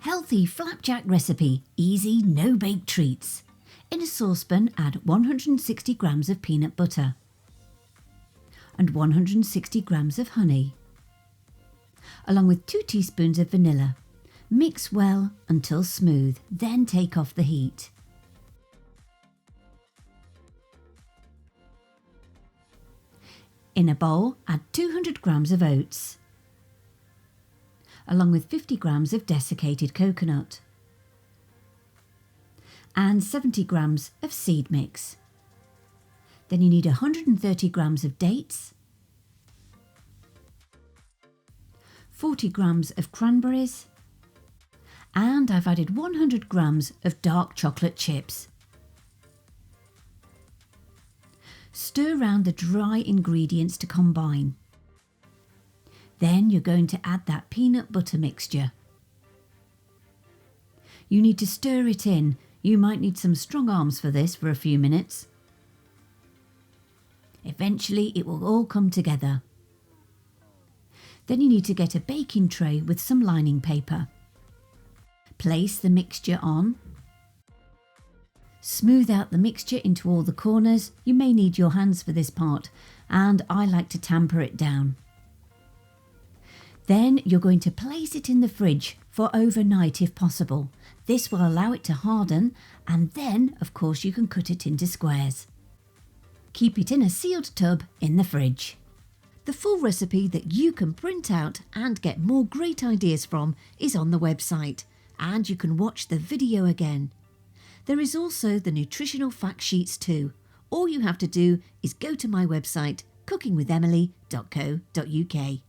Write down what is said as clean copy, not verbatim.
Healthy flapjack recipe, easy no-bake treats. In a saucepan add 160 grams of peanut butter and 160 grams of honey, along with 2 teaspoons of vanilla. Mix well until smooth, then take off the heat. In a bowl, add 200 grams of oats, along with 50 grams of desiccated coconut and 70 grams of seed mix. Then you need 130 grams of dates, 40 grams of cranberries, and I've added 100 grams of dark chocolate chips. Stir around the dry ingredients to combine. Then you're going to add that peanut butter mixture. You need to stir it in. You might need some strong arms for this for a few minutes. Eventually it will all come together. Then you need to get a baking tray with some lining paper. Place the mixture on. Smooth out the mixture into all the corners. You may need your hands for this part, and I like to tamper it down. Then you're going to place it in the fridge for overnight if possible. This will allow it to harden, and then of course you can cut it into squares. Keep it in a sealed tub in the fridge. The full recipe that you can print out and get more great ideas from is on the website, and you can watch the video again. There is also the nutritional fact sheets too. All you have to do is go to my website cookingwithemily.co.uk.